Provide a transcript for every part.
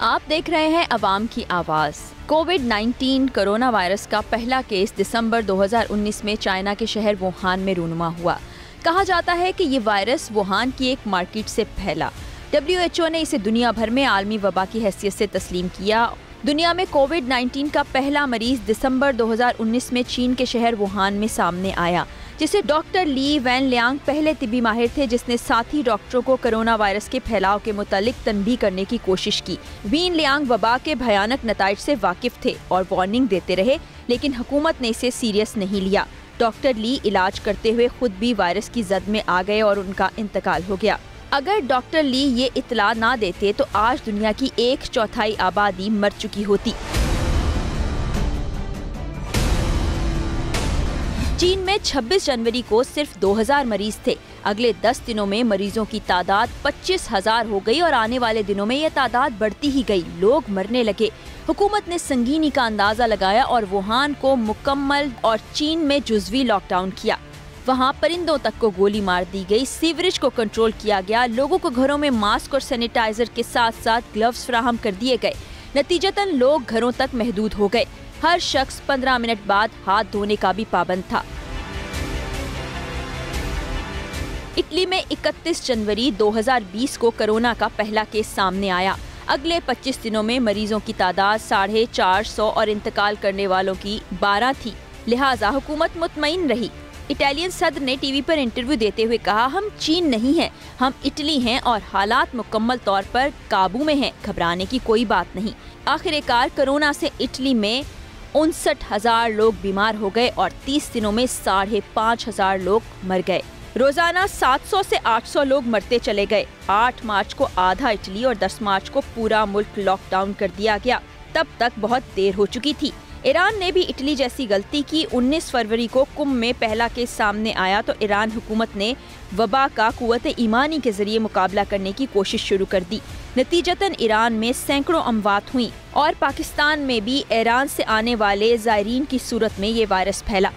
आप देख रहे हैं अवाम की आवाज। कोविड-19 कोरोना वायरस का पहला केस दिसंबर 2019 में चाइना के शहर वुहान में रूनुमा हुआ। कहा जाता है कि ये वायरस वुहान की एक मार्केट से फैला। WHO ने इसे दुनिया भर में आलमी वबा की हैसियत से तस्लीम किया। दुनिया में कोविड-19 का पहला मरीज दिसंबर 2019 में चीन के शहर वुहान में सामने आया, जिसे डॉक्टर ली वैन लियांग पहले तिब्बी माहिर थे, जिसने साथी डॉक्टरों को कोरोना वायरस के फैलाव के मुतालिक तनबीह करने की कोशिश की। वैन लियांग वबा के भयानक नताइज से वाकिफ थे और वार्निंग देते रहे, लेकिन हुकूमत ने इसे सीरियस नहीं लिया। डॉक्टर ली इलाज करते हुए खुद भी वायरस की जद में आ गए और उनका इंतकाल हो गया। अगर डॉक्टर ली ये इत्तला ना देते तो आज दुनिया की 1/4 आबादी मर चुकी होती। चीन में 26 जनवरी को सिर्फ 2000 मरीज थे। अगले 10 दिनों में मरीजों की तादाद 25,000 हो गई और आने वाले दिनों में यह तादाद बढ़ती ही गई। लोग मरने लगे। हुकूमत ने संगीनी का अंदाजा लगाया और वुहान को मुकम्मल और चीन में जुज़वी लॉकडाउन किया। वहाँ परिंदों तक को गोली मार दी गई। सीवरेज को कंट्रोल किया गया। लोगों को घरों में मास्क और सैनिटाइजर के साथ साथ ग्लव्स फराहम कर दिए गए। नतीजतन लोग घरों तक महदूद हो गए। हर शख्स 15 मिनट बाद हाथ धोने का भी पाबंद था। इटली में 31 जनवरी 2020 को कोरोना का पहला केस सामने आया। अगले 25 दिनों में मरीजों की तादाद 450 और इंतकाल करने वालों की 12 थी। लिहाजा हुकूमत मुतमईन रही। इटालियन सदर ने टीवी पर इंटरव्यू देते हुए कहा, हम चीन नहीं हैं, हम इटली हैं और हालात मुकम्मल तौर पर काबू में हैं। घबराने की कोई बात नहीं। आखिरकार कोरोना से इटली में 59,000 लोग बीमार हो गए और 30 दिनों में 5,500 लोग मर गए। रोजाना 700 से 800 लोग मरते चले गए। 8 मार्च को आधा इटली और 10 मार्च को पूरा मुल्क लॉकडाउन कर दिया गया। तब तक बहुत देर हो चुकी थी। ईरान ने भी इटली जैसी गलती की। 19 फरवरी को कुम में पहला केस सामने आया तो ईरान हुकूमत ने वबा का कुव्वत ईमानी के जरिए मुकाबला करने की कोशिश शुरू कर दी। नतीजतन ईरान में सैकड़ों अमवात हुई और पाकिस्तान में भी ईरान से आने वाले ज़ायरीन की सूरत में ये वायरस फैला।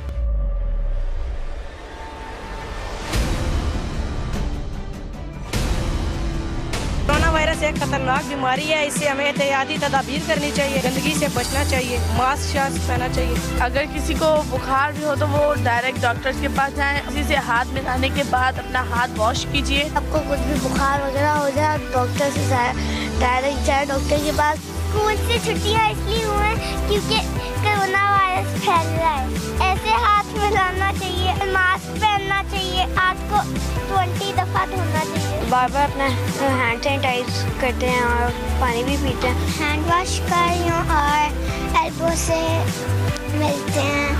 कोरोना वायरस एक खतरनाक बीमारी है। इससे हमें एहतियाती तदाबीर करनी चाहिए। गंदगी से बचना चाहिए। मास्क पहनना चाहिए। अगर किसी को बुखार भी हो तो वो डायरेक्ट डॉक्टर के पास जाएं। किसी से हाथ मिलाने के बाद अपना हाथ वॉश कीजिए। आपको कुछ भी बुखार वगैरह हो जाए डॉक्टर से डायरेक्ट जाए डॉक्टर के पास। स्कूल से छुट्टियाँ इसलिए हुई हैं क्योंकि कोरोना वायरस फैल रहा है। ऐसे हाथ मिलाना चाहिए, मास्क पहनना चाहिए, हाथ को 20 दफा धोना चाहिए। बार बार अपना हैंड सैनिटाइज करते हैं और पानी भी पीते हैं। हैंड वॉश कर रही हूँ और एल्बो से मिलते हैं।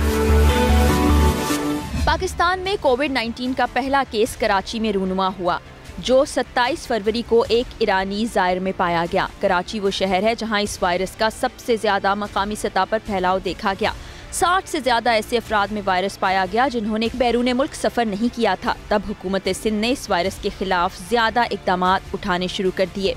पाकिस्तान में कोविड-19 का पहला केस कराची में रूनुमा हुआ, जो 27 फरवरी को एक ईरानी ज़ायर में पाया गया। कराची वो शहर है जहां इस वायरस का सबसे ज़्यादा मकामी सतह पर फैलाव देखा गया। 60 से ज़्यादा ऐसे अफराद में वायरस पाया गया जिन्होंने बैरून मुल्क सफ़र नहीं किया था। तब हुकूमत सिंध ने इस वायरस के खिलाफ ज़्यादा इक़दामात उठाने शुरू कर दिए।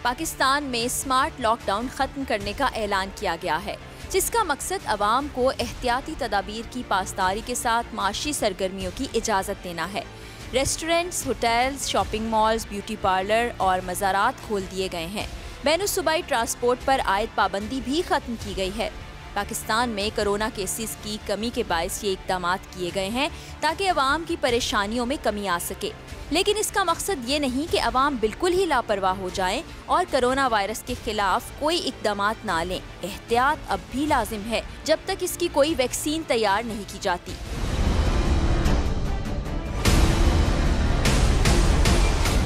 पाकिस्तान में स्मार्ट लॉकडाउन ख़त्म करने का ऐलान किया गया है, जिसका मकसद अवाम को एहतियाती तदाबीर की पासदारी के साथ माशी सरगर्मियों की इजाज़त देना है। Restaurants, hotels, shopping malls, beauty parlour और मज़ारात खोल दिए गए हैं। बैनुसूबाई ट्रांसपोर्ट पर आयद पाबंदी भी ख़त्म की गई है। पाकिस्तान में कोरोना केसेस की कमी के बायस ये इक़दामात किए गए हैं ताकि अवाम की परेशानियों में कमी आ सके। लेकिन इसका मकसद ये नहीं कि अवाम बिल्कुल ही लापरवाह हो जाएं और कोरोना वायरस के खिलाफ कोई इक़दामात ना लें। एहतियात अब भी लाजिम है जब तक इसकी कोई वैक्सीन तैयार नहीं की जाती।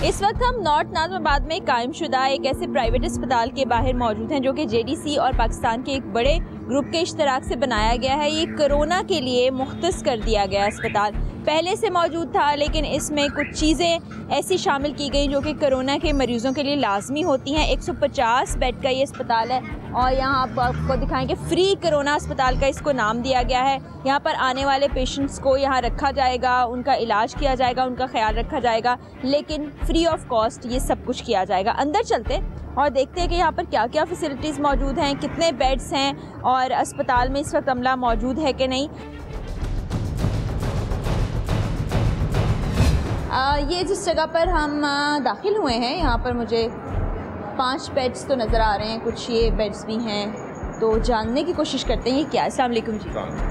इस वक्त हम नॉर्थ नाज़िमाबाद में कायम शुदा एक ऐसे प्राइवेट अस्पताल के बाहर मौजूद हैं जो कि JDC और पाकिस्तान के एक बड़े ग्रुप के इश्तराक से बनाया गया है। ये कोरोना के लिए मुख्तस कर दिया गया अस्पताल पहले से मौजूद था, लेकिन इसमें कुछ चीज़ें ऐसी शामिल की गई जो कि कोरोना के मरीज़ों के लिए लाजमी होती हैं। 150 बेड का ये अस्पताल है और यहाँ आपको दिखाएंगे फ्री कोरोना अस्पताल का इसको नाम दिया गया है। यहाँ पर आने वाले पेशेंट्स को यहाँ रखा जाएगा, उनका इलाज किया जाएगा, उनका ख्याल रखा जाएगा, लेकिन फ्री ऑफ कॉस्ट ये सब कुछ किया जाएगा। अंदर चलते और देखते हैं कि यहाँ पर क्या क्या फैसिलिटीज़ मौजूद हैं, कितने बेड्स हैं और अस्पताल में इस वक्त अमला मौजूद है कि नहीं। ये जिस जगह पर हम दाखिल हुए हैं यहाँ पर मुझे 5 बेड्स तो नज़र आ रहे हैं, कुछ ये बेड्स भी हैं, तो जानने की कोशिश करते हैं ये क्या है। अस्सलाम वालेकुम जी,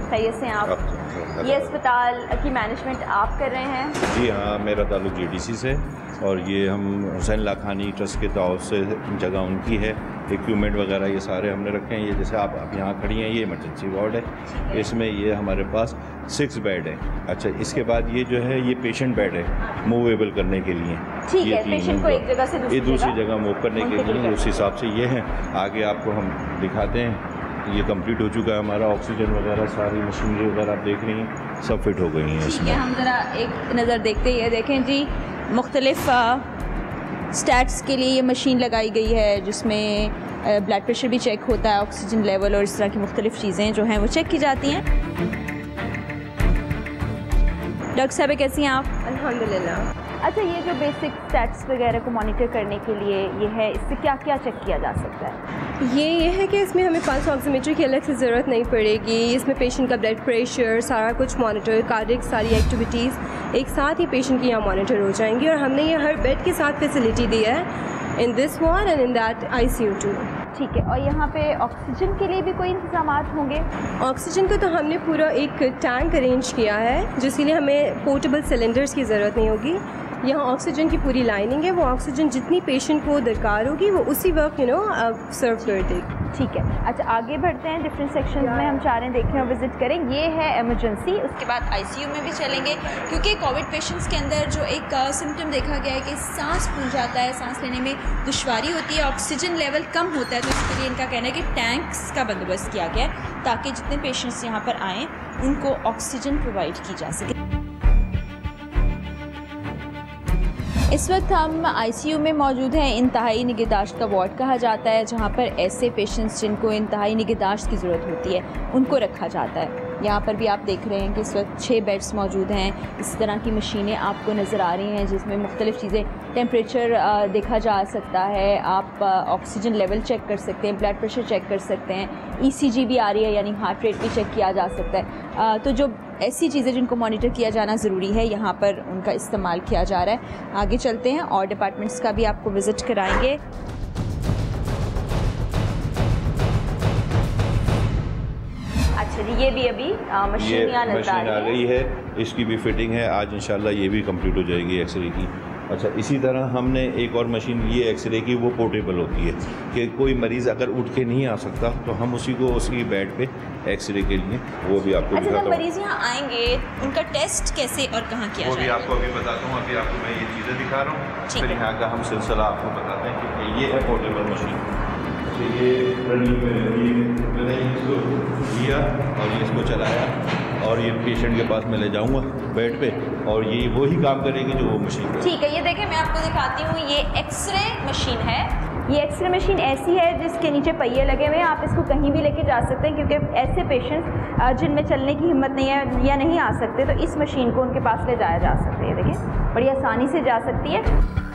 खैरियत से हैं आप? ये अस्पताल की मैनेजमेंट आप कर रहे हैं? जी हाँ, मेरा ताल्लुक जीडीसी से, और ये हम हुसैन लाखानी ट्रस्ट के तौर से जगह उनकी है। इक्विपमेंट वगैरह ये सारे हमने रखे हैं। ये जैसे आप यहाँ खड़ी हैं, ये इमरजेंसी वार्ड है, इसमें ये हमारे पास 6 बेड है। अच्छा, इसके बाद ये जो है ये पेशेंट बेड है मूवेबल करने के लिए। ठीक है, पेशेंट को एक जगह से दूसरी जगह मूव करने के लिए, उस हिसाब से ये हैं। आगे आपको हम दिखाते हैं, ये कंप्लीट हो चुका है हमारा। ऑक्सीजन वगैरह सारी मशीनरी वगैरह आप देख रही हैं, सब फिट हो गई हैं इसमें। हम ज़रा एक नज़र देखते हैं। देखें जी, मुख्तलिफ स्टैट्स के लिए ये मशीन लगाई गई है, जिसमें ब्लड प्रेशर भी चेक होता है, ऑक्सीजन लेवल और इस तरह की मुख्तलिफ चीज़ें जो हैं वो चेक की जाती हैं। डॉक्टर साहब कैसी हैं आप? अल्हम्दुलिल्लाह। अच्छा, ये जो बेसिक स्टैट्स वगैरह को मॉनिटर करने के लिए ये है, इससे क्या क्या चेक किया जा सकता है? ये है कि इसमें हमें पल्स ऑक्सीमीटर की अलग से ज़रूरत नहीं पड़ेगी। इसमें पेशेंट का ब्लड प्रेशर सारा कुछ मॉनिटर, कार्डियक सारी एक्टिविटीज़ एक साथ ही पेशेंट की यहाँ मॉनिटर हो जाएंगी। और हमने ये हर बेड के साथ फैसिलिटी दी है, in this ward and in that ICU 2। ठीक है, और यहाँ पे ऑक्सीजन के लिए भी कोई इंतजाम होंगे? ऑक्सीजन का तो हमने पूरा एक टैंक अरेंज किया है, जिसके लिए हमें पोर्टेबल सिलेंडर्स की ज़रूरत नहीं होगी। यहाँ ऑक्सीजन की पूरी लाइनिंग है, वो ऑक्सीजन जितनी पेशेंट को दरकार होगी वो उसी वक्त सर्व कर देगी। ठीक है, अच्छा आगे बढ़ते हैं। डिफरेंट सेक्शंस में हम चाह रहे हैं देखें और विज़िट करें। ये है इमरजेंसी, उसके बाद ICU में भी चलेंगे, क्योंकि कोविड पेशेंट्स के अंदर जो एक सिम्टम देखा गया है कि सांस फूल जाता है, सांस लेने में दुश्वारी होती है, ऑक्सीजन लेवल कम होता है। तो इसके लिए इनका कहना है कि टैंक्स का बंदोबस्त किया गया है ताकि जितने पेशेंट्स यहाँ पर आएँ उनको ऑक्सीजन प्रोवाइड की जा सके। इस वक्त हम ICU में मौजूद हैं। इंतहाई निगहदाश्त का वार्ड कहा जाता है, जहाँ पर ऐसे पेशेंट्स जिनको इंतहाई निगहदाश्त की ज़रूरत होती है उनको रखा जाता है। यहाँ पर भी आप देख रहे हैं कि इस वक्त 6 बेड्स मौजूद हैं। इस तरह की मशीनें आपको नज़र आ रही हैं, जिसमें मुख्तलिफ़ चीज़ें, टेम्परेचर देखा जा सकता है, आप ऑक्सीजन लेवल चेक कर सकते हैं, ब्लड प्रेशर चेक कर सकते हैं, ECG भी आ रही है, यानी हार्ट रेट भी चेक किया जा सकता है। तो जो ऐसी चीज़ें जिनको मॉनिटर किया जाना ज़रूरी है, यहाँ पर उनका इस्तेमाल किया जा रहा है। आगे चलते हैं और डिपार्टमेंट्स का भी आपको विज़िट कराएंगे। अच्छा जी, ये भी अभी मशीन आ गई है, इसकी भी फिटिंग है। आज इंशाल्लाह ये भी कंप्लीट हो जाएगी एक्सरे की। अच्छा, इसी तरह हमने एक और मशीन ली है एक्सरे की, वो पोर्टेबल होती है कि कोई मरीज़ अगर उठ के नहीं आ सकता तो हम उसी को उसकी बेड पे एक्सरे के लिए वो भी आपको दिखाता हूँ। मरीज़ यहाँ आएंगे उनका टेस्ट कैसे और कहाँ किया जाएगा? वो भी आपको अभी बताता हूँ। अभी आपको मैं ये चीज़ें दिखा रहा हूँ, फिर यहाँ का हम सिलसिला आपको बताते हैं कि ये है पोर्टेबल मशीन। ये रनिंग में मैंने इसको लिया और ये इसको चलाया और ये पेशेंट के पास मैं ले जाऊंगा बेड पे, और ये वही काम करेगी जो वो मशीन। ठीक है, ये देखें मैं आपको दिखाती हूँ। ये एक्सरे मशीन है। ये एक्सरे मशीन ऐसी है जिसके नीचे पहिए लगे हुए हैं। आप इसको कहीं भी लेके जा सकते हैं, क्योंकि ऐसे पेशेंट्स जिनमें चलने की हिम्मत नहीं है या नहीं आ सकते, तो इस मशीन को उनके पास ले जाया जा सकता है। देखें, बड़ी आसानी से जा सकती है।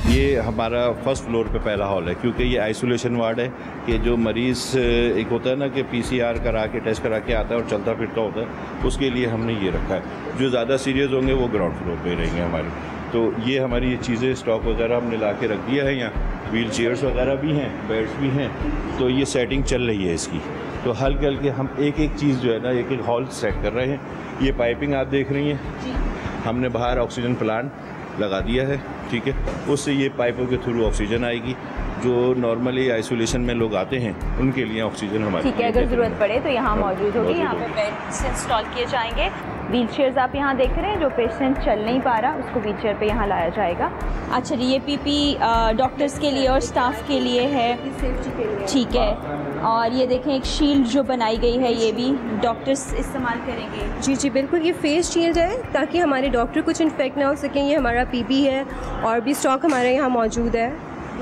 ये हमारा फर्स्ट फ्लोर पे पहला हॉल है, क्योंकि ये आइसोलेशन वार्ड है कि जो मरीज़ एक होता है ना कि PCR करा के टेस्ट करा के आता है और चलता फिरता होता है, उसके लिए हमने ये रखा है। जो ज़्यादा सीरियस होंगे वो ग्राउंड फ्लोर पे रहेंगे हमारे। तो ये हमारी ये चीज़ें स्टॉक वगैरह हमने ला के रख दिया है। यहाँ व्हील चेयर्स वगैरह भी हैं, बेड्स भी हैं, तो ये सेटिंग चल रही है इसकी। तो हल्के हल्के हम एक एक चीज़ जो है ना, एक एक हॉल सेट कर रहे हैं। ये पाइपिंग आप देख रही हैं, हमने बाहर ऑक्सीजन प्लांट लगा दिया है, ठीक है। उससे ये पाइपों के थ्रू ऑक्सीजन आएगी। जो नॉर्मली आइसोलेशन में लोग आते हैं उनके लिए ऑक्सीजन हमारे, ठीक है, अगर ज़रूरत पड़े तो यहाँ मौजूद होगी। यहाँ पे बेड्स इंस्टॉल किए जाएंगे। व्हील चेयर्स आप यहाँ देख रहे हैं, जो पेशेंट चल नहीं पा रहा उसको व्हील चेयर पर यहाँ लाया जाएगा। अच्छा, ये PP डॉक्टर्स के लिए और स्टाफ के लिए है, सेफ्टी के लिए, ठीक है। और ये देखें एक शील्ड जो बनाई गई है, ये भी डॉक्टर्स इस्तेमाल करेंगे। जी जी बिल्कुल, ये फेस शील्ड है ताकि हमारे डॉक्टर कुछ इन्फेक्ट ना हो सकें। ये हमारा PP है और भी स्टॉक हमारे यहाँ मौजूद है।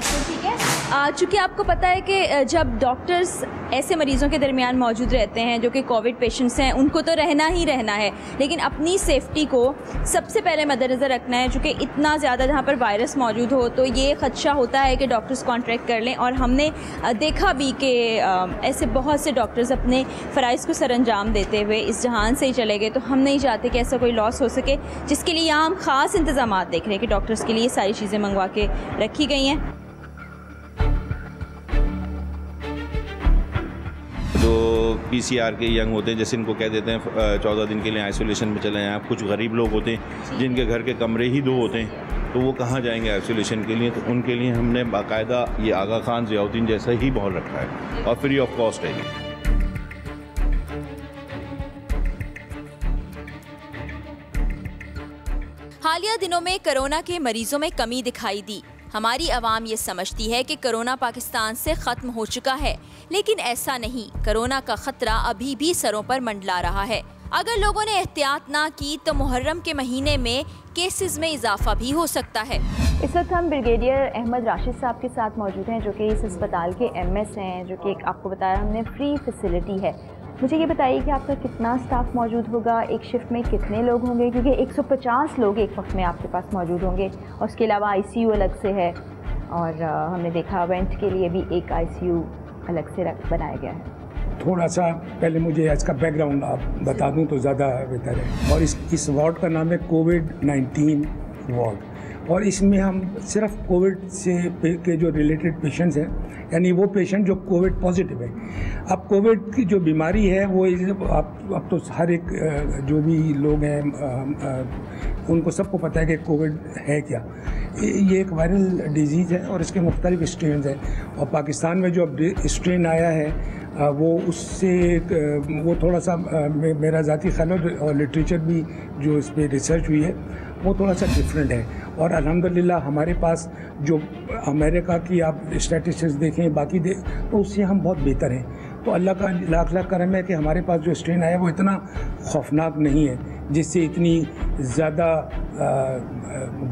ठीक है। चूँकि आपको पता है कि जब डॉक्टर्स ऐसे मरीज़ों के दरमियान मौजूद रहते हैं जो कि कोविड पेशेंट्स हैं, उनको तो रहना ही रहना है, लेकिन अपनी सेफ्टी को सबसे पहले मद्देनज़र रखना है। चूँकि इतना ज़्यादा जहाँ पर वायरस मौजूद हो तो ये ख़दशा होता है कि डॉक्टर्स कॉन्ट्रैक्ट कर लें, और हमने देखा भी कि ऐसे बहुत से डॉक्टर्स अपने फ़राइज़ को सरअंजाम देते हुए इस जहान से ही चले गए। तो हम नहीं चाहते कि ऐसा कोई लॉस हो सके, जिसके लिए यहाँ हम ख़ास इंतज़ाम देख रहे हैं कि डॉक्टर्स के लिए सारी चीज़ें मंगवा के रखी गई हैं। जो PCR के यंग होते हैं, जैसे इनको कह देते हैं 14 दिन के लिए आइसोलेशन में चले जाएँ। कुछ गरीब लोग होते हैं जिनके घर के कमरे ही 2 होते हैं, तो वो कहाँ जाएंगे आइसोलेशन के लिए, तो उनके लिए हमने बाकायदा ये आगा खान ज़ियाउद्दीन जैसा ही माहौल रखा है और फ्री ऑफ कॉस्ट है ये। हालिया दिनों में कोरोना के मरीजों में कमी दिखाई दी। हमारी आवाम ये समझती है कि कोरोना पाकिस्तान से ख़त्म हो चुका है, लेकिन ऐसा नहीं। कोरोना का ख़तरा अभी भी सरों पर मंडला रहा है। अगर लोगों ने एहतियात ना की तो मुहर्रम के महीने में केसेस में इजाफा भी हो सकता है। इस वक्त हम ब्रिगेडियर अहमद राशिद साहब के साथ मौजूद हैं, जो कि इस अस्पताल के MS हैं, जो कि आपको बताया हमने फ्री फैसिलिटी है। मुझे ये बताइए कि आपका कितना स्टाफ मौजूद होगा, एक शिफ्ट में कितने लोग होंगे, क्योंकि 150 लोग एक वक्त में आपके पास मौजूद होंगे, और उसके अलावा ICU अलग से है, और हमने देखा वेंट के लिए भी एक ICU अलग से बनाया गया है। थोड़ा सा पहले मुझे इसका बैकग्राउंड आप बता दूं तो ज़्यादा बेहतर है। और इस वार्ड का नाम है कोविड-19 वार्ड, और इसमें हम सिर्फ कोविड से के जो रिलेटेड पेशेंट्स हैं, यानी वो पेशेंट जो कोविड पॉजिटिव है। अब कोविड की जो बीमारी है वो अब तो हर एक जो भी लोग हैं उनको सबको पता है कि कोविड है क्या। ये एक वायरल डिजीज़ है और इसके मुख्तलिफ स्ट्रेन हैं, और पाकिस्तान में जो अब स्ट्रेन आया है वो उससे वो थोड़ा सा मेरा ज़ाती ख्याल और लिटरेचर भी जो इस पर रिसर्च हुई है वो थोड़ा सा डिफरेंट है। और अल्हम्दुलिल्लाह हमारे पास जो अमेरिका की आप स्टैटिस्टिक्स देखें बाकी तो उससे हम बहुत बेहतर हैं। तो अल्लाह का लाख लाख करम है कि हमारे पास जो स्ट्रेन आया वो इतना खौफनाक नहीं है जिससे इतनी ज़्यादा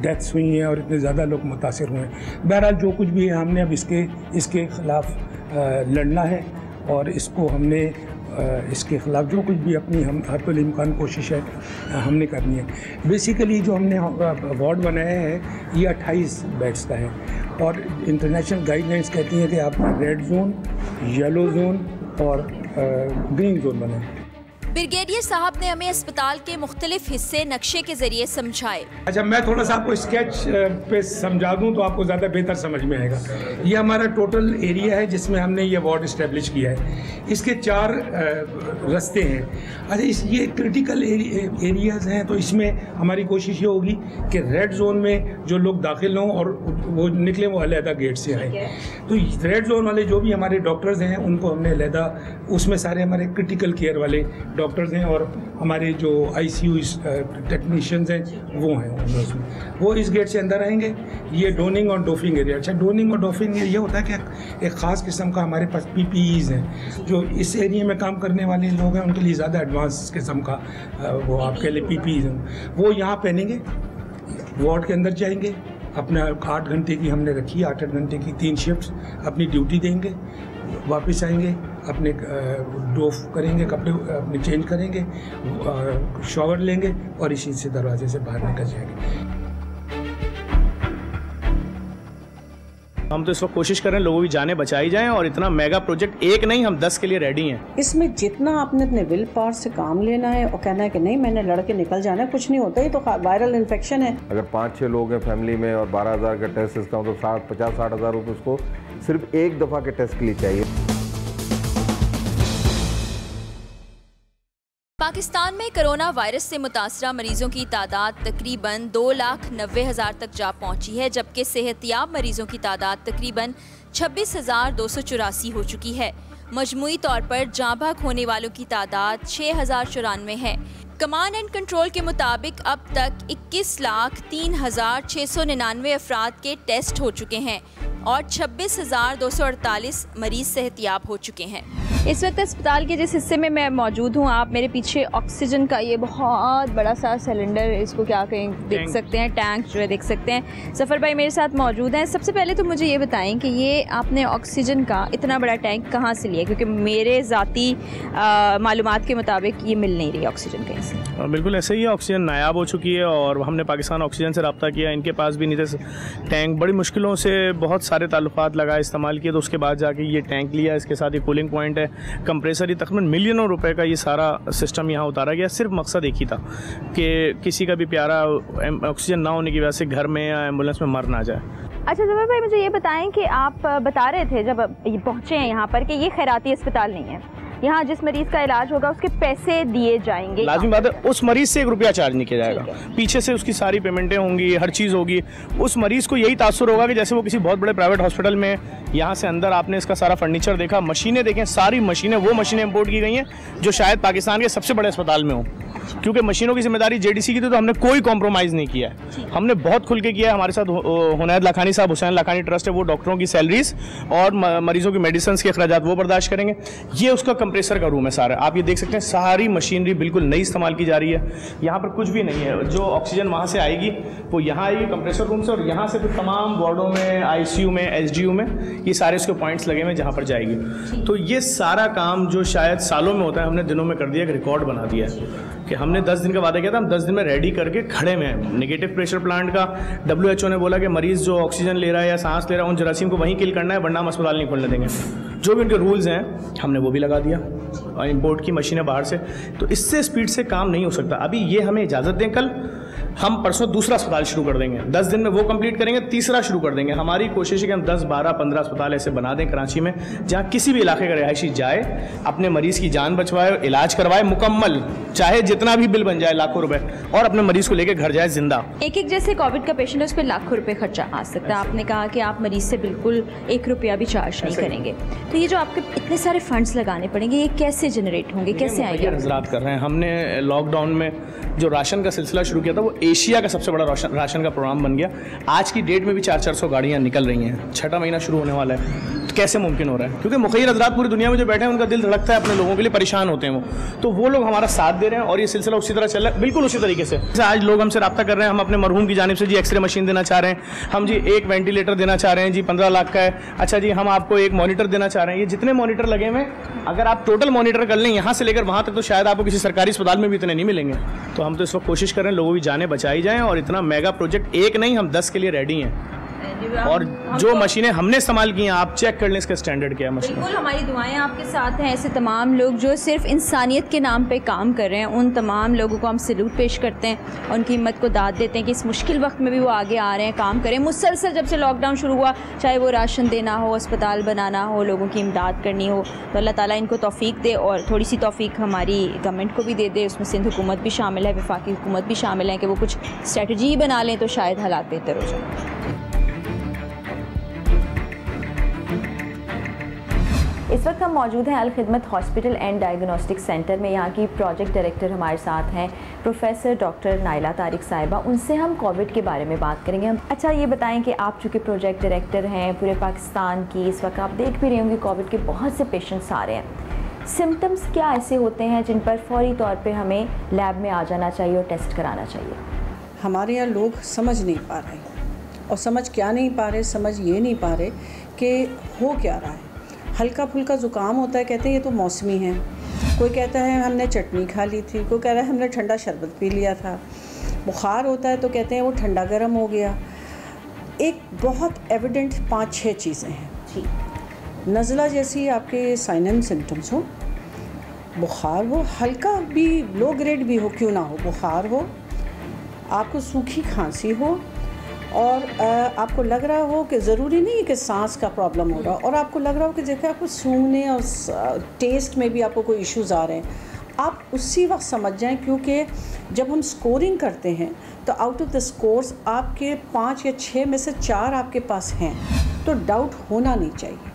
डेथ्स हुई हैं और इतने ज़्यादा लोग मुतासिर हुए हैं। बहरहाल जो कुछ भी है हमने अब इसके ख़िलाफ़ लड़ना है, और इसको हमने इसके ख़िलाफ़ जो कुछ भी अपनी हम हर इम्कान कोशिश है हमने करनी है। बेसिकली जो हमने वार्ड बनाया है ये 28 बेड्स का है, और इंटरनेशनल गाइडलाइंस कहती हैं कि आप रेड जोन, येलो जोन और ग्रीन जोन बनाएं। ब्रिगेडियर साहब ने हमें अस्पताल के मुख्तलिफ हिस्से नक्शे के जरिए समझाए। अच्छा, मैं थोड़ा सा आपको स्केच पे समझा दूं तो आपको ज़्यादा बेहतर समझ में आएगा। ये हमारा टोटल एरिया है जिसमें हमने ये वार्ड इस्टेब्लिश किया है। इसके 4 रास्ते हैं। अच्छा, ये क्रिटिकल एरियाज़ हैं, तो इसमें हमारी कोशिश ये होगी कि रेड जोन में जो लोग दाखिल हों और वो निकले वो अलहदा गेट से आए। तो रेड जोन वाले जो भी हमारे डॉक्टर्स हैं उनको हमने अलहदा, उसमें सारे हमारे क्रिटिकल केयर वाले डॉक्टर्स हैं और हमारे जो ICU टेक्नीशियंस हैं वो हैं उसमें, वो इस गेट से अंदर आएंगे। ये डोनिंग और डोफिंग एरिया। अच्छा, डोनिंग और डोफिंग ये होता है कि एक ख़ास किस्म का हमारे पास PPEs हैं। जो इस एरिया में काम करने वाले लोग हैं उनके लिए ज़्यादा एडवांस किस्म का वो आपके लिए PPEs हैं, वो यहाँ पहनेंगे, वार्ड के अंदर जाएंगे। अपना 8 घंटे की हमने रखी है, 8 घंटे की 3 शिफ्ट्स अपनी ड्यूटी देंगे, वापस आएंगे, अपने डोफ करेंगे, कपड़े अपने चेंज करेंगे, शॉवर लेंगे और इसी से दरवाजे से बाहर निकल जाएंगे। हम तो इस वक्त कोशिश कर रहे हैं लोगों की जानें बचाई जाएं, और इतना मेगा प्रोजेक्ट एक नहीं, हम 10 के लिए रेडी हैं। इसमें जितना आपने अपने विल पावर से काम लेना है और कहना है कि नहीं मैंने लड़के निकल जाना है, कुछ नहीं होता। ये तो वायरल इन्फेक्शन है। अगर 5-6 लोग हैं फैमिली में और 12,000 का टेस्ट, इसका मतलब 50-60 हज़ार रुपये उसको सिर्फ एक दफ़ा के टेस्ट के लिए चाहिए। पाकिस्तान में कोरोना वायरस से मुतासरा मरीजों की तादाद तकरीबन 2,90,000 तक जा पहुंची है, जबकि सेहतयाब मरीजों की तादाद तकरीबन 26,284 हो चुकी है। मजमूई तौर पर जाँ भाग होने वालों की तादाद 6,094 है। कमांड एंड कंट्रोल के मुताबिक अब तक 21,03,699 अफराद के टेस्ट हो चुके हैं। और 26,248 मरीज सेहतयाब हो चुके हैं। इस वक्त अस्पताल के जिस हिस्से में मैं मौजूद हूँ, आप मेरे पीछे ऑक्सीजन का ये बहुत बड़ा सा सिलेंडर, इसको क्या कहें, देख सकते हैं, टैंक जो है देख सकते हैं। सफ़र भाई मेरे साथ मौजूद हैं। सबसे पहले तो मुझे ये बताएं कि ये आपने ऑक्सीजन का इतना बड़ा टैंक कहाँ से लिया, क्योंकि मेरे ज़ाती मालूमात के मुताबिक ये मिल नहीं रही ऑक्सीजन कहीं से। बिल्कुल ऐसे ही है, ऑक्सीजन नायाब हो चुकी है और हमने पाकिस्तान ऑक्सीजन से रब्ता किया, इनके पास भी नहीं थे टैंक, बड़ी मुश्किलों से बहुत सारे ताल्लुकात लगाए, इस्तेमाल किए, तो उसके बाद जाके ये टैंक लिया। इसके साथ ही कूलिंग पॉइंट है, कंप्रेसर, ये तकरीबन मिलियनों रुपए का ये सारा सिस्टम यहाँ उतारा गया। सिर्फ मकसद एक ही था कि किसी का भी प्यारा ऑक्सीजन ना होने की वजह से घर में या एम्बुलेंस में मर ना जाए। अच्छा ज़फ़र भाई, मुझे ये बताएं कि आप बता रहे थे जब पहुँचे हैं यहाँ पर कि ये खैराती अस्पताल नहीं है, यहाँ जिस मरीज का इलाज होगा उसके पैसे दिए जाएंगे। लाजमी बात है, उस मरीज से 1 रुपया चार्ज नहीं किया जाएगा, पीछे से उसकी सारी पेमेंटें होंगी, हर चीज़ होगी। उस मरीज को यही तासुर होगा कि जैसे वो किसी बहुत बड़े प्राइवेट हॉस्पिटल में, यहाँ से अंदर आपने इसका सारा फर्नीचर देखा, मशीनें देखें, सारी मशीनें वो मशीनें इंपोर्ट की गई हैं जो शायद पाकिस्तान के सबसे बड़े अस्पताल में हो, क्योंकि मशीनों की जिम्मेदारी जेडीसी की थी, तो हमने कोई कॉम्प्रोमाइज़ नहीं किया है, हमने बहुत खुल के किया है। हमारे साथ हुनैद लाखानी साहब, हुसैन लाखानी ट्रस्ट है, वो डॉक्टरों की सैलरीज और मरीजों की मेडिसिन के अखराजात वो बर्दाश्त करेंगे। ये उसका कंप्रेसर का रूम है सारा, आप ये देख सकते हैं, सारी मशीनरी बिल्कुल नई इस्तेमाल की जा रही है। यहाँ पर कुछ भी नहीं है, जो ऑक्सीजन वहाँ से आएगी वो यहाँ आएगी कंप्रेसर रूम से, और यहाँ से फिर तमाम वार्डों में, आईसीयू में, एसडीयू में ये सारे उसके पॉइंट्स लगे हुए जहाँ पर जाएगी। तो ये सारा काम जो शायद सालों में होता है, हमने दिनों में कर दिया, एक रिकॉर्ड बना दिया है कि हमने 10 दिन का वादा किया था, हम 10 दिन में रेडी करके खड़े में हैं। नेगेटिव प्रेशर प्लांट का WHO ने बोला कि मरीज़ जो ऑक्सीजन ले रहा है या सांस ले रहा है, उन जरासीम को वहीं किल करना है, वरना हम अस्पताल नहीं खोलने देंगे। जो भी उनके रूल्स हैं हमने वो भी लगा दिया, और इंपोर्ट की मशीनें बाहर से, तो इससे स्पीड से काम नहीं हो सकता। अभी ये हमें इजाज़त दें, कल हम परसों दूसरा अस्पताल शुरू कर देंगे, 10 दिन में वो कंप्लीट करेंगे, तीसरा शुरू कर देंगे। हमारी कोशिश है कि हम 10, 12, 15 अस्पताल ऐसे बना दें कराची में, जहाँ किसी भी इलाके का रहायशी जाए, अपने मरीज़ की जान बचवाए, इलाज करवाए मुकम्मल, चाहे जितना भी बिल बन जाए, लाखों रुपए, और अपने मरीज़ को लेकर घर जाए जिंदा। एक जैसे कोविड का पेशेंट है, उस पर लाखों रुपए खर्चा आ सकता है। आपने कहा कि आप मरीज़ से बिल्कुल 1 रुपया भी चार्ज नहीं करेंगे, तो ये जो आपके इतने सारे फंड्स लगाने पड़ेंगे, ये कैसे जनरेट होंगे, कैसे आएंगे? हज़रात कर रहे हैं। हमने लॉकडाउन में जो राशन का सिलसिला शुरू किया था, वो एशिया का सबसे बड़ा राशन का प्रोग्राम बन गया। आज की डेट में भी 400 गाड़ियाँ निकल रही हैं, 6ठा महीना शुरू होने वाला है। तो कैसे मुमकिन हो रहा है? क्योंकि मुखिर हज़रात पूरी दुनिया में जो बैठे हैं, उनका दिल धड़कता है अपने लोगों के लिए, परेशान होते हैं वो, तो वो लोग हमारा साथ दे रहे हैं और ये सिलसिला उसी तरह चल रहा है, बिल्कुल उसी तरीके से। आज लोग हमसे रब्ता कर रहे हैं, हम अपने मरहूम की जानिब से जी एक्सरे मशीन देना चाह रहे हैं, हम जी एक वेंटिलेटर देना चाह रहे हैं, जी 15 लाख का है, अच्छा जी हम आपको एक मॉनिटर देना चाह रहे हैं। ये जितने मॉनिटर लगे हुए, अगर आप टोटल मॉनिटर कर लें यहाँ से लेकर वहाँ तक, तो शायद आपको किसी सरकारी अस्पताल में भी इतने नहीं मिलेंगे। तो हम तो इस वक्त कोशिश कर रहे हैं लोगों की जानें बचाई जाएँ, और इतना मेगा प्रोजेक्ट एक नहीं, हम 10 के लिए रेडी हैं। और जो मशीनें हमने इस्तेमाल की हैं, आप चेक कर लें इसका स्टैंडर्ड क्या है मशीन। बिल्कुल, हमारी दुआएं आपके साथ हैं। ऐसे तमाम लोग जो सिर्फ इंसानियत के नाम पे काम कर रहे हैं, उन तमाम लोगों को हम सैल्यूट पेश करते हैं, उनकी हिम्मत को दाद देते हैं कि इस मुश्किल वक्त में भी वो आगे आ रहे हैं, काम करें मुसलसल। जब से लॉकडाउन शुरू हुआ, चाहे वो राशन देना हो, अस्पताल बनाना हो, लोगों की इमदाद करनी हो, तो अल्लाह ताला इनको तौफीक दे, और थोड़ी सी तौफीक हमारी गवर्नमेंट को भी दे दे। उसमें सिंध हुकूमत भी शामिल है, वफाकी हुकूमत भी शामिल है, कि वो कुछ स्ट्रेटजी बना लें तो शायद हालात बेहतर हो जाए। इस वक्त हम मौजूद हैं अल खिदमत हॉस्पिटल एंड डायग्नोस्टिक सेंटर में। यहाँ की प्रोजेक्ट डायरेक्टर हमारे साथ हैं प्रोफेसर डॉक्टर नाइला तारिक साहिबा। उनसे हम कोविड के बारे में बात करेंगे। अच्छा, ये बताएं कि आप चूँकि प्रोजेक्ट डायरेक्टर हैं पूरे पाकिस्तान की, इस वक्त आप देख भी रहे होंगे कोविड के बहुत से पेशेंट्स आ रहे हैं। सिम्टम्स क्या ऐसे होते हैं जिन पर फौरी तौर पर हमें लैब में आ जाना चाहिए और टेस्ट कराना चाहिए? हमारे यहाँ लोग समझ नहीं पा रहे, और समझ क्या नहीं पा रहे, समझ ये नहीं पा रहे कि हो क्या रहा है। हल्का फुल्का ज़ुकाम होता है, कहते हैं ये तो मौसमी है, कोई कहता है हमने चटनी खा ली थी, कोई कह रहा है हमने ठंडा शरबत पी लिया था। बुखार होता है तो कहते हैं वो ठंडा गर्म हो गया। एक बहुत एविडेंट 5-6 चीज़ें हैं। नज़ला जैसी आपके साइन एंड सिम्टम्स हो, बुखार हो, हल्का भी लो ग्रेड भी हो, क्यों ना हो, बुखार हो, आपको सूखी खांसी हो, और आपको लग रहा हो कि ज़रूरी नहीं है कि सांस का प्रॉब्लम हो रहा, और आपको लग रहा हो कि देखिए आपको सूंघने और टेस्ट में भी आपको कोई इश्यूज़ आ रहे हैं, आप उसी वक्त समझ जाएं। क्योंकि जब हम स्कोरिंग करते हैं तो आउट ऑफ द स्कोर्स आपके 5 या 6 में से 4 आपके पास हैं, तो डाउट होना नहीं चाहिए।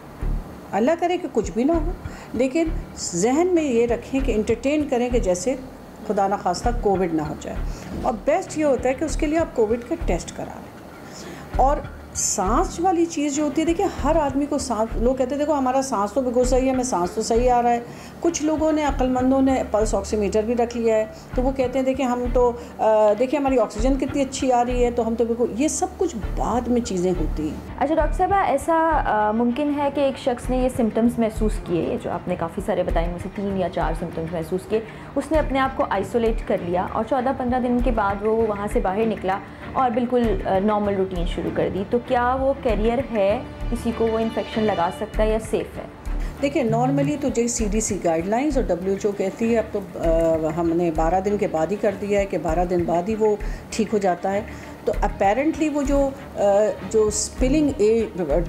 अल्लाह करे कि कुछ भी ना हो, लेकिन जहन में ये रखें कि इंटरटेन करें कि जैसे खुदा ना खास्ता कोविड ना हो जाए। और बेस्ट ये होता है कि उसके लिए आप कोविड का टेस्ट करा लें। और सांस वाली चीज़ जो होती है, देखिए हर आदमी को सांस, लोग कहते हैं देखो हमारा सांस तो बिल्कुल सही है, हमें सांस तो सही आ रहा है। कुछ लोगों ने, अक्लमंदों ने पल्स ऑक्सीमीटर भी रख लिया है, तो वो कहते हैं देखिए हम तो देखिए हमारी ऑक्सीजन कितनी अच्छी आ रही है, तो हम तो बिल्कुल, ये सब कुछ बाद में चीज़ें होती हैं। अच्छा डॉक्टर साहब, ऐसा मुमकिन है कि एक शख्स ने ये सिम्टम्स महसूस किए, ये जो आपने काफ़ी सारे बताए, मुझे 3 या 4 सिम्टम्स महसूस किए, उसने अपने आप को आइसोलेट कर लिया और 14-15 दिन के बाद वो वहाँ से बाहर निकला और बिल्कुल नॉर्मल रूटीन शुरू कर दी, तो क्या वो कैरियर है, किसी को वो इन्फेक्शन लगा सकता है या सेफ़ है? देखिए नॉर्मली तो जो CDC गाइडलाइंस और WHO कहती है, अब तो हमने 12 दिन के बाद ही कर दिया है कि 12 दिन बाद ही वो ठीक हो जाता है। तो अपेरेंटली वो जो स्पिलिंग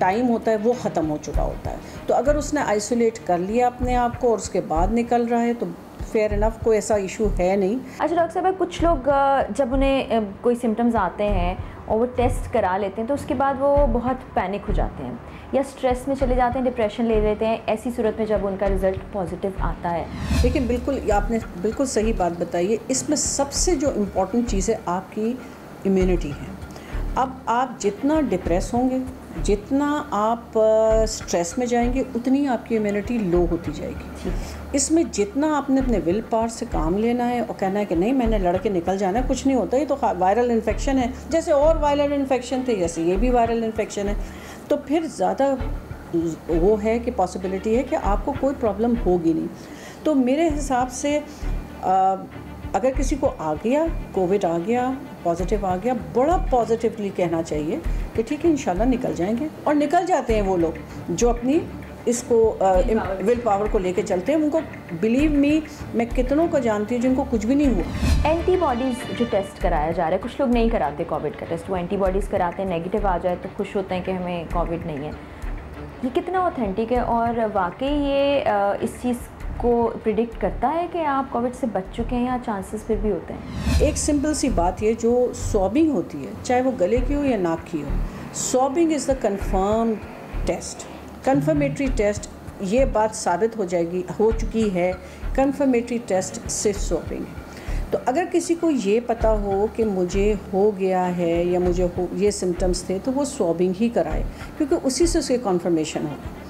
टाइम होता है वो ख़त्म हो चुका होता है। तो अगर उसने आइसोलेट कर लिया अपने आप को और उसके बाद निकल रहा है तो फेयर इनफ, कोई ऐसा इशू है नहीं। अच्छा डॉक्टर साहब, कुछ लोग जब उन्हें कोई सिम्टम्स आते हैं और वो टेस्ट करा लेते हैं तो उसके बाद वो बहुत पैनिक हो जाते हैं या स्ट्रेस में चले जाते हैं, डिप्रेशन ले लेते हैं, ऐसी सूरत में जब उनका रिज़ल्ट पॉजिटिव आता है। लेकिन बिल्कुल आपने बिल्कुल सही बात बताई है। इसमें सबसे जो इम्पोर्टेंट चीज़ है आपकी इम्यूनिटी है। अब आप जितना डिप्रेस होंगे, जितना आप स्ट्रेस में जाएंगे, उतनी आपकी इम्यूनिटी लो होती जाएगी। इसमें जितना आपने अपने विल पावर से काम लेना है और कहना है कि नहीं मैंने लड़के निकल जाना है, कुछ नहीं होता, ये तो वायरल इन्फेक्शन है, जैसे और वायरल इन्फेक्शन थे जैसे ये भी वायरल इन्फेक्शन है, तो फिर ज़्यादा वो है कि पॉसिबिलिटी है कि आपको कोई प्रॉब्लम होगी नहीं। तो मेरे हिसाब से अगर किसी को आ गया, कोविड आ गया, पॉजिटिव आ गया, बड़ा पॉजिटिवली कहना चाहिए कि ठीक है इंशाल्लाह निकल जाएंगे। और निकल जाते हैं वो लोग जो अपनी इसको विल पावर को लेके चलते हैं। उनको बिलीव मी, मैं कितनों को जानती हूँ जिनको कुछ भी नहीं हुआ। एंटीबॉडीज़ जो टेस्ट कराया जा रहा है, कुछ लोग नहीं कराते कोविड का टेस्ट, वो एंटीबॉडीज़ कराते हैं, नेगेटिव आ जाए तो खुश होते हैं कि हमें कोविड नहीं है। ये कितना ऑथेंटिक है और वाकई ये इस चीज़ को प्रिडिक्ट करता है कि आप कोविड से बच चुके हैं या चांसेस फिर भी होते हैं? एक सिंपल सी बात ये, जो स्वॉबिंग होती है, चाहे वो गले की हो या नाक की हो, swabbing is the confirm test, confirmatory test. ये बात साबित हो चुकी है, कंफर्मेटरी टेस्ट सिर्फ स्वॉबिंग है। तो अगर किसी को ये पता हो कि मुझे हो गया है या मुझे ये सिम्टम्स थे, तो वो स्वॉबिंग ही कराए, क्योंकि उसी से उसके कन्फर्मेशन होगा।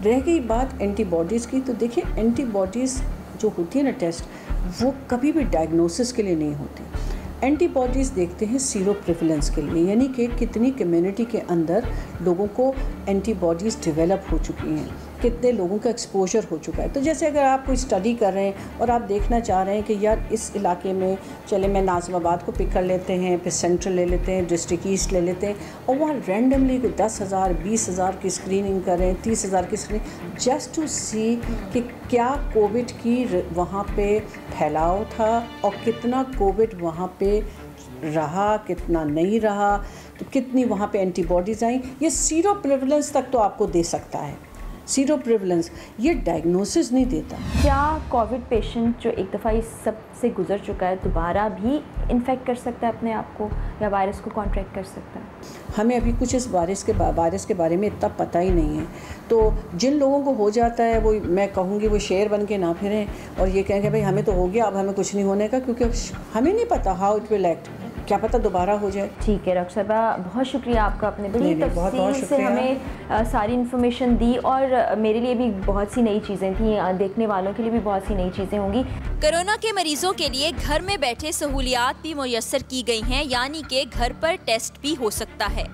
रह गई बात एंटीबॉडीज़ की, तो देखिए एंटीबॉडीज़ जो होती है ना टेस्ट, वो कभी भी डायग्नोसिस के लिए नहीं होती। एंटीबॉडीज़ देखते हैं सीरो प्रिवलेंस के लिए, यानी कि कितनी कम्युनिटी के अंदर लोगों को एंटीबॉडीज़ डेवलप हो चुकी हैं, कितने लोगों का एक्सपोजर हो चुका है। तो जैसे अगर आप कोई स्टडी कर रहे हैं और आप देखना चाह रहे हैं कि यार इस इलाके में, चले मैं नाज़िमाबाद को पिक कर लेते हैं, फिर सेंट्रल ले लेते हैं, डिस्ट्रिक्ट ईस्ट ले लेते हैं, और वहाँ रैंडमली 10,000 20,000 की स्क्रीनिंग करें, 30,000 की स्क्रीनिंग, जस्ट टू सी कि क्या कोविड की वहाँ पे फैलाव था और कितना कोविड वहाँ पे रहा, कितना नहीं रहा, तो कितनी वहाँ पे एंटीबॉडीज़ आई। ये सीरो प्रिवलेंस तक तो आपको दे सकता है, सीरो प्रिवलेंस, ये डायग्नोसिस नहीं देता। क्या कोविड पेशेंट जो एक दफ़ा इस सब से गुजर चुका है दोबारा भी इन्फेक्ट कर सकता है अपने आप को या वायरस को कॉन्ट्रैक्ट कर सकता है? हमें अभी कुछ इस वायरस के बारे में इतना पता ही नहीं है। तो जिन लोगों को हो जाता है, वो मैं कहूँगी वो शेर बन के ना फिरें और ये कहें कि भाई हमें तो हो गया, अब हमें कुछ नहीं होने का, क्योंकि हमें नहीं पता हाउ इट विल एक्ट, क्या पता दोबारा हो जाए। ठीक है डॉक्टर साहबा, बहुत शुक्रिया आपका, अपने बड़ी तफसील से हमें सारी इन्फॉर्मेशन दी और मेरे लिए भी बहुत सी नई चीज़ें थी, देखने वालों के लिए भी बहुत सी नई चीज़ें होंगी। कोरोना के मरीजों के लिए घर में बैठे सहूलियात भी मुयस्सर की गई हैं, यानी कि घर पर टेस्ट भी हो सकता है।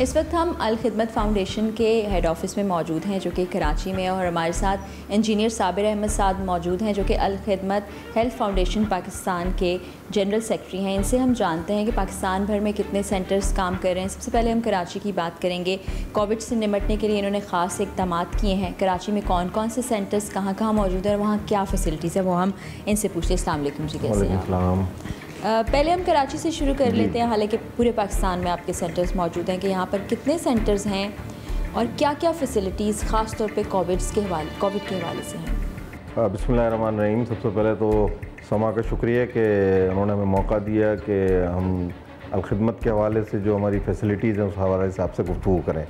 इस वक्त हम अल खिदमत फाउंडेशन के हेड ऑफिस में मौजूद हैं जो कि कराची में, और हमारे साथ इंजीनियर साबिर अहमद साद मौजूद हैं जो कि अल खिदमत हेल्थ फाउंडेशन पाकिस्तान के जनरल सेक्रेटरी हैं। इनसे हम जानते हैं कि पाकिस्तान भर में कितने सेंटर्स काम कर रहे हैं। सबसे पहले हम कराची की बात करेंगे। कोविड से निपटने के लिए इन्होंने ख़ास इक़दाम किए हैं। कराची में कौन कौन से सेंटर्स कहाँ कहाँ मौजूद है और वहाँ क्या फ़ैसिलिटीज़ है, वो हम इनसे पूछते हैं। अस्सलाम वालेकुम जी, कैसे हैं? पहले हम कराची से शुरू कर लेते हैं। हालांकि पूरे पाकिस्तान में आपके सेंटर्स मौजूद हैं, कि यहाँ पर कितने सेंटर्स हैं और क्या क्या फ़ैसिलिटीज़ ख़ास तौर पे कोविड के हवाले से हैं? बिस्मिल्लाहिर्रहमानिर्रहीम। सबसे पहले तो समा का शुक्रिया कि उन्होंने हमें मौका दिया कि हम अल खिदमत के हवाले से जो हमारी फ़ैसिलिटीज़ हैं उस हवाले से आपसे गुफ्तगू करें।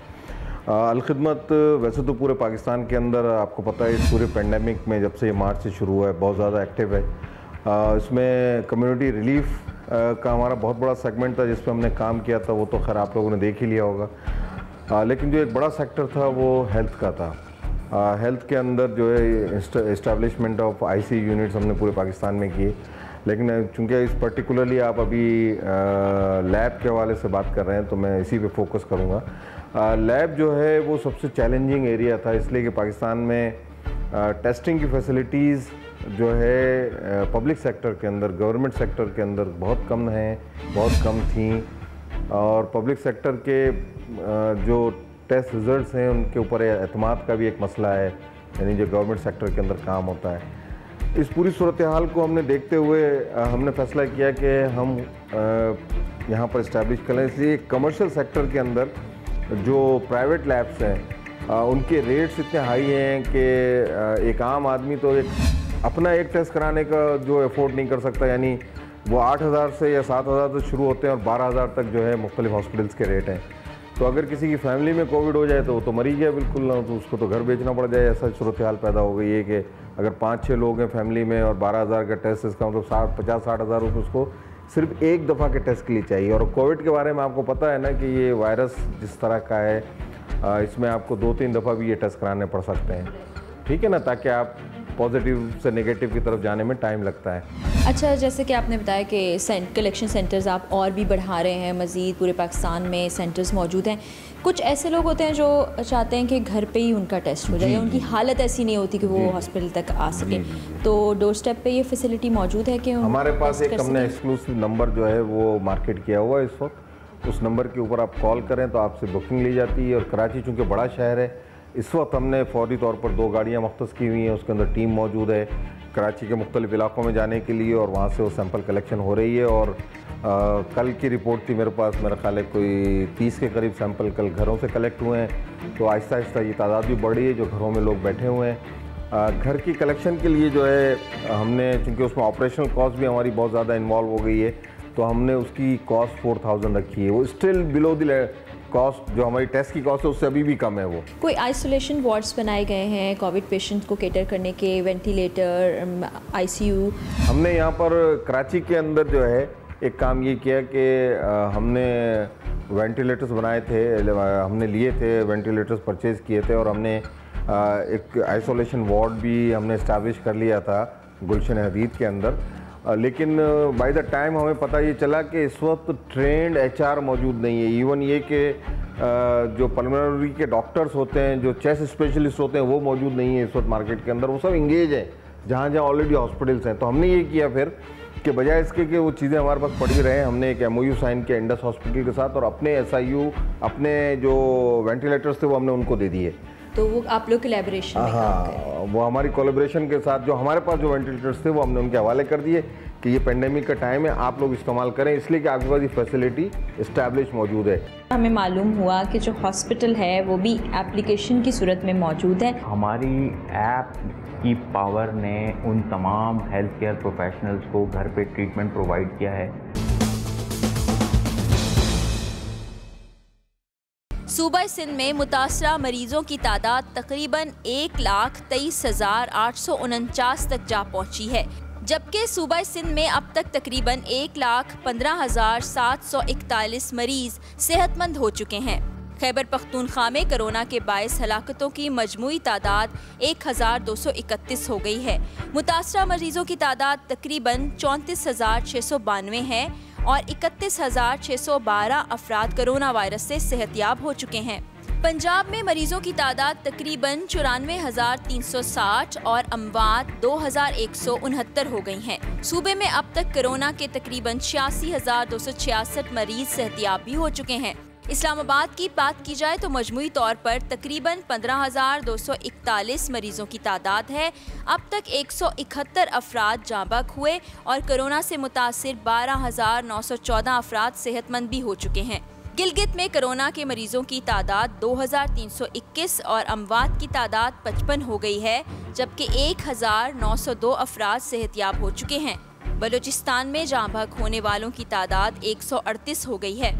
अल खिदमत वैसे तो पूरे पाकिस्तान के अंदर आपको पता है इस पूरे पेंडेमिक में जब से ये मार्च से शुरू हुआ है बहुत ज़्यादा एक्टिव है। इसमें कम्युनिटी रिलीफ का हमारा बहुत बड़ा सेगमेंट था जिस पे हमने काम किया था, वो तो खैर आप लोगों ने देख ही लिया होगा। लेकिन जो एक बड़ा सेक्टर था वो हेल्थ का था। हेल्थ के अंदर जो है इस्टेब्लिशमेंट ऑफ ICU यूनिट्स हमने पूरे पाकिस्तान में किए, लेकिन चूँकि इस पर्टिकुलरली आप अभी लैब के हवाले से बात कर रहे हैं तो मैं इसी पे फोकस करूँगा। लैब जो है वो सबसे चैलेंजिंग एरिया था, इसलिए कि पाकिस्तान में टेस्टिंग की फैसिलिटीज़ जो है पब्लिक सेक्टर के अंदर, गवर्नमेंट सेक्टर के अंदर बहुत कम हैं, बहुत कम थी, और पब्लिक सेक्टर के जो टेस्ट रिज़ल्ट्स हैं उनके ऊपर एतमाद का भी एक मसला है, यानी जो गवर्नमेंट सेक्टर के अंदर काम होता है। इस पूरी सूरत हाल को हमने देखते हुए हमने फैसला किया कि हम यहाँ पर इस्टेब्लिश करें। इसलिए कमर्शियल सेक्टर के अंदर जो प्राइवेट लैब्स हैं उनके रेट्स इतने हाई हैं कि एक आम आदमी तो अपना एक टेस्ट कराने का जो अफोर्ड नहीं कर सकता, यानी वो 8,000 से या 7,000 से शुरू होते हैं और 12,000 तक जो है मुख्तलिफ हॉस्पिटल्स के रेट हैं। तो अगर किसी की फैमिली में कोविड हो जाए तो वो तो मर ही गया बिल्कुल, ना तो उसको तो घर बेचना पड़ जाए। ऐसा सूरत हाल पैदा हो गई है कि अगर 5-6 लोग हैं फैमिली में और 12,000 का टेस्ट, इसका मतलब 50-60 हज़ार रुपये उसको सिर्फ एक दफ़ा के टेस्ट के लिए चाहिए। और कोविड के बारे में आपको पता है ना कि ये वायरस जिस तरह का है, इसमें आपको 2-3 दफ़ा भी ये टेस्ट कराने पड़ सकते हैं, ठीक है ना, ताकि आप पॉजिटिव से नेगेटिव की तरफ जाने में टाइम लगता है। अच्छा, जैसे कि आपने बताया कि कलेक्शन सेंटर्स आप और भी बढ़ा रहे हैं, मज़ीद पूरे पाकिस्तान में सेंटर्स मौजूद हैं। कुछ ऐसे लोग होते हैं जो चाहते हैं कि घर पे ही उनका टेस्ट हो जाए, या उनकी हालत ऐसी नहीं होती कि वो हॉस्पिटल तक आ सके, तो डोर स्टेप पे ये फैसिलिटी मौजूद है कि हमारे पास एक हमने एक्सक्लूसिव नंबर जो है वो मार्केट किया हुआ है इस वक्त। उस नंबर के ऊपर आप कॉल करें तो आपसे बुकिंग ली जाती है। और कराची चूँकि बड़ा शहर है, इस वक्त हमने फौरी तौर पर 2 गाड़ियाँ मख्तस की हुई हैं, उसके अंदर टीम मौजूद है कराची के मुख्तलिफ इलाकों में जाने के लिए, और वहाँ से वो सैंपल कलेक्शन हो रही है। और कल की रिपोर्ट थी मेरे पास, मेरा ख्याल है कोई 30 के करीब सैंपल कल घरों से कलेक्ट हुए हैं। तो आहिस्ता आहिस्ता ये तादाद भी बढ़ रही है जो घरों में लोग बैठे हुए हैं। घर की कलेक्शन के लिए जो है हमने, चूँकि उसमें ऑपरेशनल कॉस्ट भी हमारी बहुत ज़्यादा इन्वॉल्व हो गई है, तो हमने उसकी कॉस्ट 4,000 रखी है। वो स्टिल बिलो द कॉस्ट जो हमारी टेस्ट की कॉस्ट है उससे अभी भी कम है। वो कोई आइसोलेशन वार्ड्स बनाए गए हैं कोविड पेशेंट को कैटर करने के, वेंटिलेटर, ICU? हमने यहाँ पर कराची के अंदर जो है एक काम ये किया कि हमने वेंटिलेटर्स बनाए थे, हमने लिए थे वेंटिलेटर्स, परचेज़ किए थे, और हमने एक आइसोलेशन वार्ड भी हमने इस्टेब्लिश कर लिया था गुलशन हदीद के अंदर। लेकिन बाय द टाइम हमें पता ये चला कि इस वक्त ट्रेंड HR मौजूद नहीं है। इवन ये कि जो पल्मोनरी के डॉक्टर्स होते हैं, जो चेस्ट स्पेशलिस्ट होते हैं, वो मौजूद नहीं है इस वक्त मार्केट के अंदर। वो सब इंगेज हैं जहाँ जहाँ ऑलरेडी हॉस्पिटल्स हैं। तो हमने ये किया फिर कि बजाय इसके कि वो चीज़ें हमारे पास पड़ी रहे, हमने एक MOU साइन किया इंडस हॉस्पिटल के साथ, और अपने SIU, अपने जो वेंटिलेटर्स थे वो हमने उनको दे दिए। तो वो आप लोग कोलैबोरेशन में काम कर रहे हैं? वो हमारी कोलैबोरेशन के साथ जो हमारे पास जो वेंटिलेटर्स थे वो हमने उनके हवाले कर दिए कि ये पेंडेमिक का टाइम है, आप लोग इस्तेमाल करें, इसलिए कि आपके पास ये फैसिलिटी इस्टेब्लिश मौजूद है। हमें मालूम हुआ कि जो हॉस्पिटल है वो भी एप्लीकेशन की सूरत में मौजूद है। हमारी ऐप की पावर ने उन तमाम हेल्थ केयर प्रोफेशनल्स को घर पे ट्रीटमेंट प्रोवाइड किया है। सूबा सिंध में मुतासरा मरीजों की तादाद तकरीबन 1,23,849 तक जा पहुंची है, जबकि सूबा सिंध में अब तक तकरीबन 1,15,741 मरीज सेहतमंद हो चुके हैं। खैबर पख्तूनख्वा में कोरोना के बायस हलाकतों की मजमूई तादाद 1,231 हो गई है। मुतासरा मरीजों की तादाद तकरीबन 34,692 है और 31,612 अफराद कोरोना वायरस से सेहतयाब हो चुके हैं। पंजाब में मरीजों की तादाद तकरीबन 94,360 और अमवात 2,169 हो गई हैं। सूबे में अब तक कोरोना के तकरीबन 86,266 मरीज सेहतयाब भी हो चुके हैं। इस्लामाबाद की बात की जाए तो मजमूई तौर पर तकरीबन 15,241 मरीजों की तादाद है। अब तक 171 अफराद जाँ बहक हुए और कोरोना से मुतासिर 12,914 अफराद सेहतमंद भी हो चुके हैं। गिलगित में कोरोना के मरीजों की तादाद 2,321 और अमवात की तादाद 55 हो गई है, जबकि 1,902 अफराद सेहतयाब हो चुके हैं। बलूचिस्तान में जाँ बहक होने वालों की तादाद 138 हो गई है।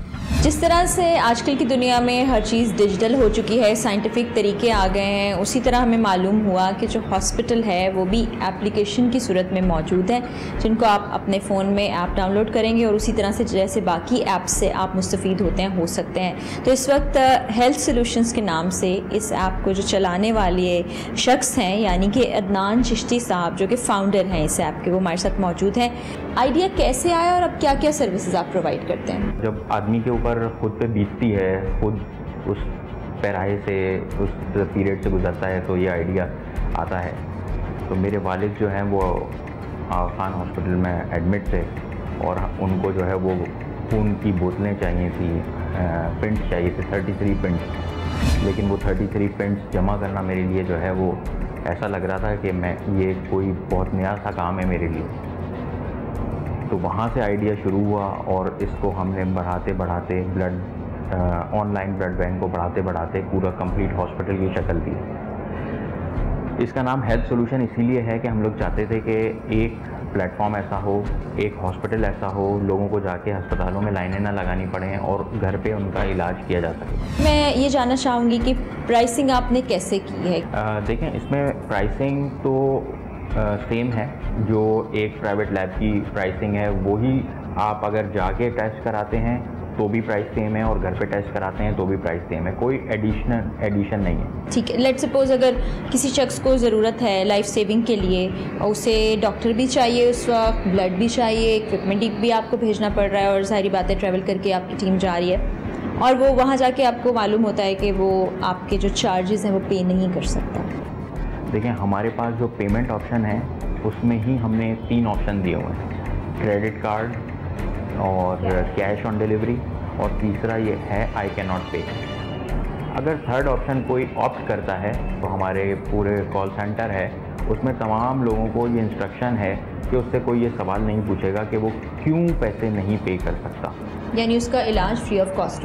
जिस तरह से आजकल की दुनिया में हर चीज़ डिजिटल हो चुकी है, साइंटिफिक तरीके आ गए हैं, उसी तरह हमें मालूम हुआ कि जो हॉस्पिटल है वो भी एप्लीकेशन की सूरत में मौजूद है, जिनको आप अपने फ़ोन में ऐप डाउनलोड करेंगे और उसी तरह से जैसे बाकी ऐप से आप मुस्तफ़ीद होते हैं हो सकते हैं। तो इस वक्त हेल्थ सोल्यूशंस के नाम से इस ऐप को जो चलाने वाले शख्स हैं यानी कि अदनान चिश्ती साहब, जो कि फ़ाउंडर हैं इस ऐप के, वो हमारे साथ मौजूद हैं। आइडिया कैसे आया और अब क्या क्या सर्विसेज आप प्रोवाइड करते हैं? जब आदमी के ऊपर खुद पे बीतती है, खुद उस पैराए से, उस पीरियड से गुजरता है, तो ये आइडिया आता है। तो मेरे वालिद जो हैं वो खान हॉस्पिटल में एडमिट थे और उनको जो है वो खून की बोतलें चाहिए थी, पिंट्स चाहिए थे, 33 पिंट्स। लेकिन वो 33 पिंट्स जमा करना मेरे लिए जो है वो ऐसा लग रहा था कि ये कोई बहुत नया सा काम है मेरे लिए। तो वहाँ से आइडिया शुरू हुआ और इसको हमने बढ़ाते बढ़ाते ऑनलाइन ब्लड बैंक को बढ़ाते पूरा कंप्लीट हॉस्पिटल की शक्ल दी। इसका नाम हेल्थ सोल्यूशन इसीलिए है कि हम लोग चाहते थे कि एक प्लेटफॉर्म ऐसा हो, एक हॉस्पिटल ऐसा हो, लोगों को जाके अस्पतालों में लाइनें ना लगानी पड़ें और घर पे उनका इलाज किया जा सके। मैं ये जानना चाहूँगी कि प्राइसिंग आपने कैसे की है? देखें, इसमें प्राइसिंग तो सेम है, जो एक प्राइवेट लैब की प्राइसिंग है वही आप अगर जाके टेस्ट कराते हैं तो भी प्राइस सेम है और घर पे टेस्ट कराते हैं तो भी प्राइस सेम है, कोई एडिशन नहीं है। ठीक है, लेट्स सपोज अगर किसी शख्स को ज़रूरत है लाइफ सेविंग के लिए और उसे डॉक्टर भी चाहिए, उस वक्त ब्लड भी चाहिए, इक्विपमेंट भी आपको भेजना पड़ रहा है और सारी बातें ट्रैवल करके आपकी टीम जा रही है और वो वहाँ जाके आपको मालूम होता है कि वो आपके जो चार्जेस हैं वो पे नहीं कर सकता। देखें, हमारे पास जो पेमेंट ऑप्शन है उसमें ही हमने 3 ऑप्शन दिए हुए हैं, क्रेडिट कार्ड और कैश ऑन डिलीवरी और तीसरा ये है आई कैन नॉट पे। अगर थर्ड ऑप्शन कोई ऑप्ट करता है तो हमारे पूरे कॉल सेंटर है, उसमें तमाम लोगों को ये इंस्ट्रक्शन है कि उससे कोई ये सवाल नहीं पूछेगा कि वो क्यों पैसे नहीं पे कर सकता, यानी उसका इलाज फ्री ऑफ कॉस्ट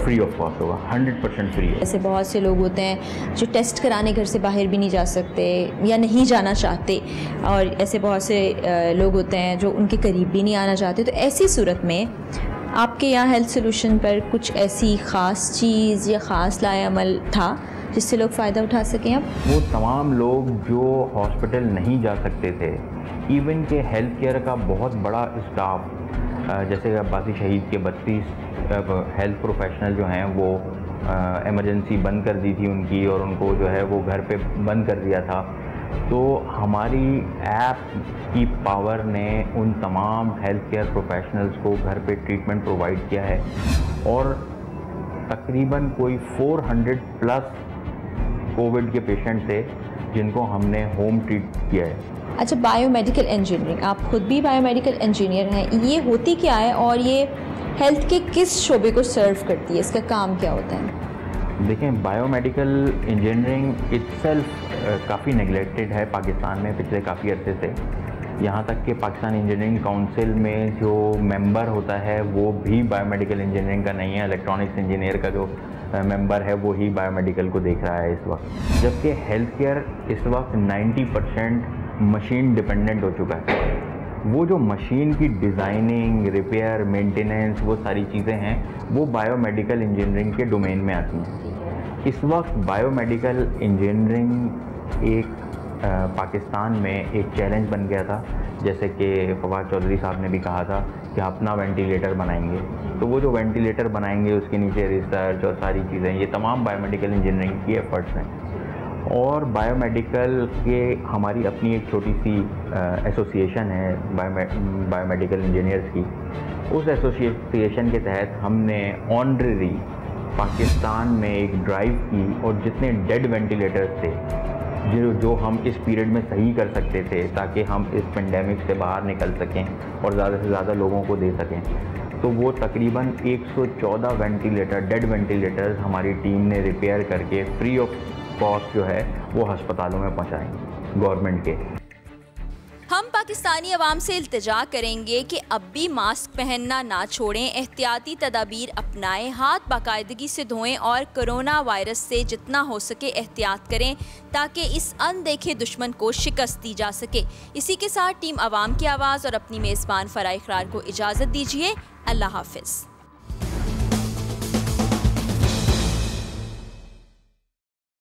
होगा, 100% फ्री है। ऐसे बहुत से लोग होते हैं जो टेस्ट कराने घर से बाहर भी नहीं जा सकते या नहीं जाना चाहते और ऐसे बहुत से लोग होते हैं जो उनके करीब भी नहीं आना चाहते। तो ऐसी सूरत में आपके यहाँ हेल्थ सोल्यूशन पर कुछ ऐसी ख़ास चीज़ या ख़ास लाएअमल था जिससे लोग फ़ायदा उठा सकें? अब वो तमाम लोग जो हॉस्पिटल नहीं जा सकते थे, इवन के हेल्थ केयर का बहुत बड़ा स्टाफ, जैसे अब्बासी शहीद के 32 हेल्थ प्रोफेशनल जो हैं वो इमरजेंसी बंद कर दी थी उनकी और उनको जो है वो घर पे बंद कर दिया था। तो हमारी ऐप की पावर ने उन तमाम हेल्थ केयर प्रोफेशनल्स को घर पे ट्रीटमेंट प्रोवाइड किया है और तकरीबन कोई 400+ कोविड के पेशेंट थे जिनको हमने होम ट्रीट किया है। अच्छा, बायोमेडिकल इंजीनियरिंग, आप खुद भी बायोमेडिकल इंजीनियर हैं, ये होती क्या है और ये हेल्थ के किस शोबे को सर्व करती है, इसका काम क्या होता है? देखें, बायोमेडिकल इंजीनियरिंग इटसेल्फ काफ़ी नेगलेक्टेड है पाकिस्तान में पिछले काफ़ी अरसे से। यहाँ तक कि पाकिस्तान इंजीनियरिंग काउंसिल में जो मेंबर होता है वो भी बायोमेडिकल इंजीनियरिंग का नहीं है, इलेक्ट्रॉनिक्स इंजीनियर का जो मेंबर है वो ही बायोमेडिकल को देख रहा है इस वक्त। जबकि हेल्थ केयर इस वक्त 90% मशीन डिपेंडेंट हो चुका है। वो जो मशीन की डिज़ाइनिंग, रिपेयर, मेंटेनेंस, वो सारी चीज़ें हैं वो बायोमेडिकल इंजीनियरिंग के डोमेन में आती हैं। इस वक्त बायोमेडिकल इंजीनियरिंग एक पाकिस्तान में एक चैलेंज बन गया था, जैसे कि फवाद चौधरी साहब ने भी कहा था कि अपना वेंटिलेटर बनाएंगे। तो वो जो वेंटिलेटर बनाएंगे उसके नीचे रिसर्च और सारी चीज़ें, ये तमाम बायोमेडिकल इंजीनियरिंग की एफर्ट्स हैं। और बायोमेडिकल के हमारी अपनी एक छोटी सी एसोसिएशन है बायोमेडिकल इंजीनियर्स की। उस एसोसिएशन के तहत हमने ऑनररी पाकिस्तान में एक ड्राइव की और जितने डेड वेंटिलेटर्स थे जो हम इस पीरियड में सही कर सकते थे ताकि हम इस पेंडेमिक से बाहर निकल सकें और ज़्यादा से ज़्यादा लोगों को दे सकें, तो वो तकरीबन 114 वेंटिलेटर, डेड वेंटिलेटर्स हमारी टीम ने रिपेयर करके फ्री ऑफ कॉस्ट जो है वो अस्पतालों में पहुँचाएँ गवर्नमेंट के। हम पाकिस्तानी अवाम से इल्तिजा करेंगे कि अब भी मास्क पहनना ना छोड़ें, एहतियाती तदाबीर अपनाएं, हाथ बाकायदगी से धोएं और कोरोना वायरस से जितना हो सके एहतियात करें ताकि इस अनदेखे दुश्मन को शिकस्त दी जा सके। इसी के साथ टीम अवाम की आवाज़ और अपनी मेज़बान फराह इकरार को इजाज़त दीजिए। अल्लाह हाफिज़।